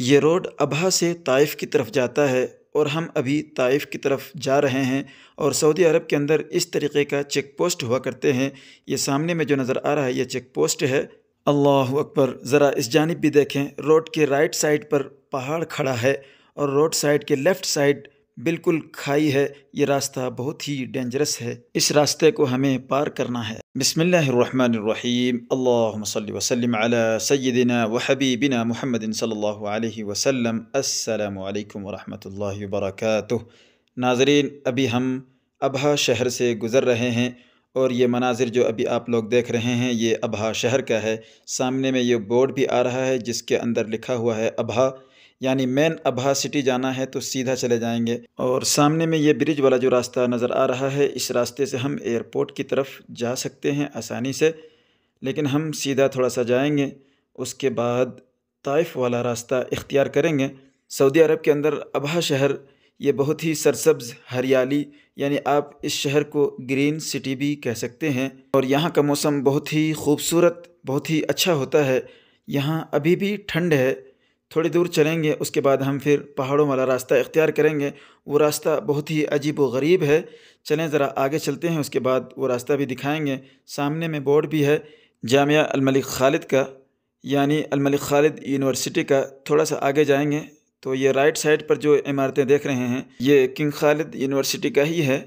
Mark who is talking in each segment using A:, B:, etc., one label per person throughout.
A: ये रोड अबहा से ताइफ़ की तरफ जाता है और हम अभी ताइफ़ की तरफ जा रहे हैं और सऊदी अरब के अंदर इस तरीक़े का चेक पोस्ट हुआ करते हैं। ये सामने में जो नज़र आ रहा है ये चेक पोस्ट है। अल्लाहु अकबर! ज़रा इस जानिब भी देखें, रोड के राइट साइड पर पहाड़ खड़ा है और रोड साइड के लेफ़्ट साइड बिल्कुल खाई है। ये रास्ता बहुत ही डेंजरस है, इस रास्ते को हमें पार करना है। बिस्मिल्लाहिर्रहमानिर्रहीम, अल्लाहुम्मा सल्लि व सल्लिम अला सय्यिदिना व हबीबिना मुहम्मदिन सल्लल्लाहु अलैहि वसल्लम। अस्सलामु अलैकुम व रहमतुल्लाहि व बरकातुहू। नाज़रीन, अभी हम अबहा शहर से गुज़र रहे हैं और ये मनाज़िर जो अभी आप लोग देख रहे हैं ये अबहा शहर का है। सामने में ये बोर्ड भी आ रहा है जिसके अंदर लिखा हुआ है अबहा, यानी मेन अबहा सिटी जाना है तो सीधा चले जाएंगे। और सामने में ये ब्रिज वाला जो रास्ता नज़र आ रहा है, इस रास्ते से हम एयरपोर्ट की तरफ जा सकते हैं आसानी से, लेकिन हम सीधा थोड़ा सा जाएंगे, उसके बाद ताइफ़ वाला रास्ता इख्तियार करेंगे। सऊदी अरब के अंदर अबहा शहर ये बहुत ही सरसब्ज़ हरियाली, यानी आप इस शहर को ग्रीन सिटी भी कह सकते हैं। और यहाँ का मौसम बहुत ही खूबसूरत, बहुत ही अच्छा होता है। यहाँ अभी भी ठंड है। थोड़ी दूर चलेंगे उसके बाद हम फिर पहाड़ों वाला रास्ता इख्तियार करेंगे। वो रास्ता बहुत ही अजीब व गरीब है। चलें ज़रा आगे चलते हैं, उसके बाद वो रास्ता भी दिखाएंगे। सामने में बोर्ड भी है जामिया अल मलिक खालिद का, यानी अल मलिक खालिद यूनिवर्सिटी का। थोड़ा सा आगे जाएंगे तो ये राइट साइड पर जो इमारतें देख रहे हैं ये किंग खालिद यूनिवर्सिटी का ही है।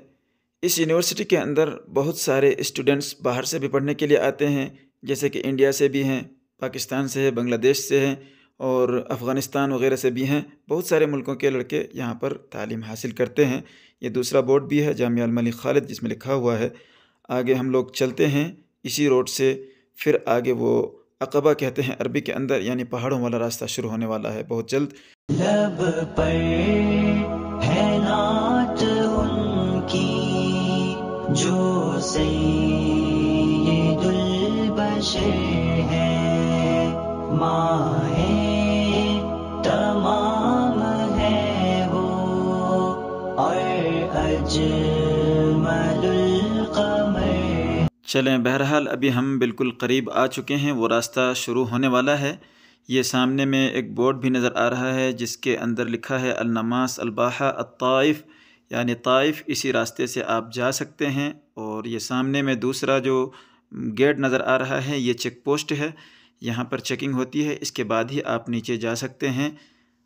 A: इस यूनिवर्सिटी के अंदर बहुत सारे स्टूडेंट्स बाहर से भी पढ़ने के लिए आते हैं, जैसे कि इंडिया से भी हैं, पाकिस्तान से है, बांग्लादेश से हैं और अफ़गानिस्तान वगैरह से भी हैं। बहुत सारे मुल्कों के लड़के यहाँ पर तालीम हासिल करते हैं। ये दूसरा बोर्ड भी है जामिया अल मलिक खालिद जिसमें लिखा हुआ है। आगे हम लोग चलते हैं इसी रोड से, फिर आगे वो अक़बा कहते हैं अरबी के अंदर, यानी पहाड़ों वाला रास्ता शुरू होने वाला है बहुत जल्द।
B: लब पर है नात उनकी जो सैयदुल बशर है, माहे तमाम है वो और अजमलुल क़मर।
A: चलें, बहरहाल अभी हम बिल्कुल करीब आ चुके हैं, वो रास्ता शुरू होने वाला है। ये सामने में एक बोर्ड भी नज़र आ रहा है जिसके अंदर लिखा है अल-नमास अल-बाहा अत-ताइफ़, यानी ताइफ़ इसी रास्ते से आप जा सकते हैं। और ये सामने में दूसरा जो गेट नज़र आ रहा है ये चेक पोस्ट है, यहाँ पर चेकिंग होती है, इसके बाद ही आप नीचे जा सकते हैं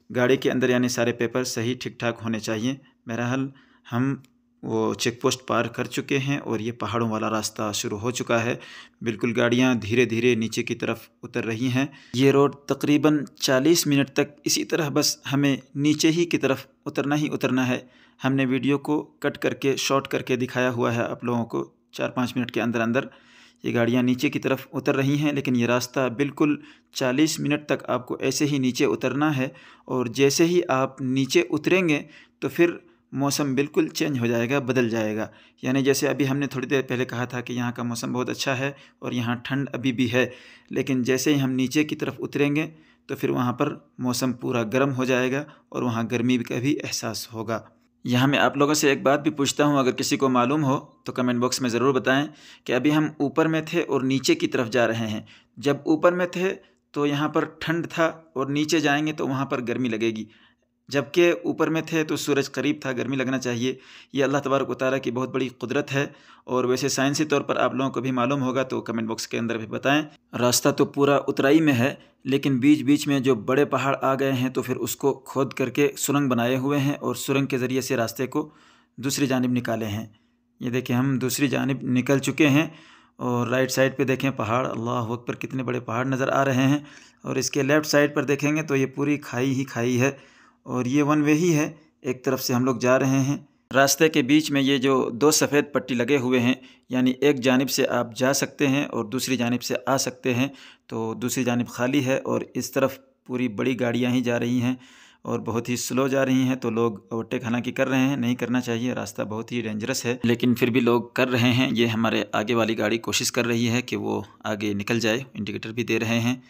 A: गाड़ी के अंदर, यानी सारे पेपर सही ठीक ठाक होने चाहिए। बहरहाल हम वो चेक पोस्ट पार कर चुके हैं और ये पहाड़ों वाला रास्ता शुरू हो चुका है। बिल्कुल गाड़ियाँ धीरे धीरे नीचे की तरफ उतर रही हैं। ये रोड तकरीबन 40 मिनट तक इसी तरह बस हमें नीचे ही की तरफ उतरना ही उतरना है। हमने वीडियो को कट करके शॉर्ट करके दिखाया हुआ है आप लोगों को। 4-5 मिनट के अंदर अंदर ये गाड़ियाँ नीचे की तरफ उतर रही हैं, लेकिन ये रास्ता बिल्कुल 40 मिनट तक आपको ऐसे ही नीचे उतरना है। और जैसे ही आप नीचे उतरेंगे तो फिर मौसम बिल्कुल चेंज हो जाएगा, बदल जाएगा। यानी जैसे अभी हमने थोड़ी देर पहले कहा था कि यहाँ का मौसम बहुत अच्छा है और यहाँ ठंड अभी भी है, लेकिन जैसे ही हम नीचे की तरफ उतरेंगे तो फिर वहाँ पर मौसम पूरा गर्म हो जाएगा और वहाँ गर्मी का भी एहसास होगा। यहाँ मैं आप लोगों से एक बात भी पूछता हूँ, अगर किसी को मालूम हो तो कमेंट बॉक्स में ज़रूर बताएं कि अभी हम ऊपर में थे और नीचे की तरफ जा रहे हैं। जब ऊपर में थे तो यहाँ पर ठंड था और नीचे जाएंगे तो वहाँ पर गर्मी लगेगी, जबकि ऊपर में थे तो सूरज करीब था, गर्मी लगना चाहिए। ये अल्लाह तबारक व तआला की बहुत बड़ी कुदरत है। और वैसे साइंसी तौर पर आप लोगों को भी मालूम होगा तो कमेंट बॉक्स के अंदर भी बताएं। रास्ता तो पूरा उतराई में है, लेकिन बीच बीच में जो बड़े पहाड़ आ गए हैं तो फिर उसको खोद करके सुरंग बनाए हुए हैं और सुरंग के ज़रिए से रास्ते को दूसरी जानिब निकाले हैं। ये देखें, हम दूसरी जानिब निकल चुके हैं और राइट साइड पे देखें पहाड़, अल्लाह अकबर, कितने बड़े पहाड़ नज़र आ रहे हैं। और इसके लेफ़्ट साइड पर देखेंगे तो ये पूरी खाई ही खाई है और ये वन वे ही है, एक तरफ से हम लोग जा रहे हैं। रास्ते के बीच में ये जो 2 सफ़ेद पट्टी लगे हुए हैं, यानी एक जानिब से आप जा सकते हैं और दूसरी जानिब से आ सकते हैं, तो दूसरी जानिब खाली है और इस तरफ पूरी बड़ी गाड़ियां ही जा रही हैं और बहुत ही स्लो जा रही हैं। तो लोग ओवरटेक हालांकि कर रहे हैं, नहीं करना चाहिए, रास्ता बहुत ही डेंजरस है, लेकिन फिर भी लोग कर रहे हैं। ये हमारे आगे वाली गाड़ी कोशिश कर रही है कि वो आगे निकल जाए, इंडिकेटर भी दे रहे हैं।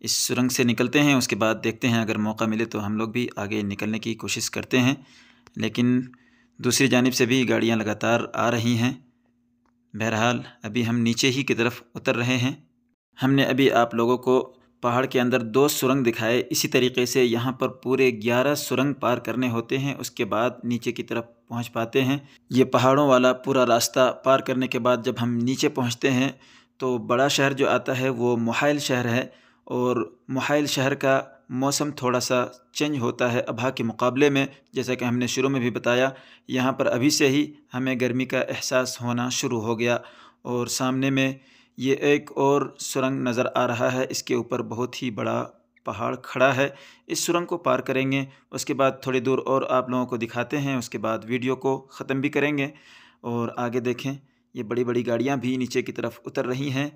A: इस सुरंग से निकलते हैं, उसके बाद देखते हैं अगर मौका मिले तो हम लोग भी आगे निकलने की कोशिश करते हैं, लेकिन दूसरी जानिब से भी गाड़ियां लगातार आ रही हैं। बहरहाल अभी हम नीचे ही की तरफ उतर रहे हैं। हमने अभी आप लोगों को पहाड़ के अंदर 2 सुरंग दिखाए, इसी तरीके से यहाँ पर पूरे 11 सुरंग पार करने होते हैं, उसके बाद नीचे की तरफ पहुँच पाते हैं। ये पहाड़ों वाला पूरा रास्ता पार करने के बाद जब हम नीचे पहुँचते हैं तो बड़ा शहर जो आता है वो मोहाइल शहर है, और मोहाइल शहर का मौसम थोड़ा सा चेंज होता है अबहा के मुकाबले में। जैसा कि हमने शुरू में भी बताया, यहाँ पर अभी से ही हमें गर्मी का एहसास होना शुरू हो गया। और सामने में ये एक और सुरंग नज़र आ रहा है, इसके ऊपर बहुत ही बड़ा पहाड़ खड़ा है। इस सुरंग को पार करेंगे, उसके बाद थोड़ी दूर और आप लोगों को दिखाते हैं, उसके बाद वीडियो को ख़त्म भी करेंगे। और आगे देखें, ये बड़ी बड़ी गाड़ियाँ भी नीचे की तरफ उतर रही हैं।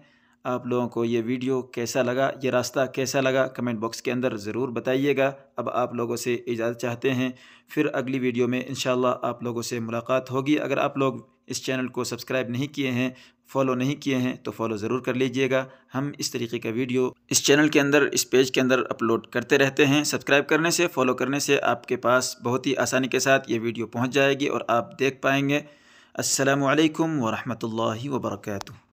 A: आप लोगों को ये वीडियो कैसा लगा, ये रास्ता कैसा लगा, कमेंट बॉक्स के अंदर ज़रूर बताइएगा। अब आप लोगों से इजाज़त चाहते हैं, फिर अगली वीडियो में इंशाअल्लाह आप लोगों से मुलाकात होगी। अगर आप लोग इस चैनल को सब्सक्राइब नहीं किए हैं, फॉलो नहीं किए हैं, तो फॉलो ज़रूर कर लीजिएगा। हम इस तरीके का वीडियो इस चैनल के अंदर, इस पेज के अंदर अपलोड करते रहते हैं। सब्सक्राइब करने से, फॉलो करने से आपके पास बहुत ही आसानी के साथ ये वीडियो पहुँच जाएगी और आप देख पाएंगे। अस्सलामु अलैकुम व रहमतुल्लाहि व बरकातुहू।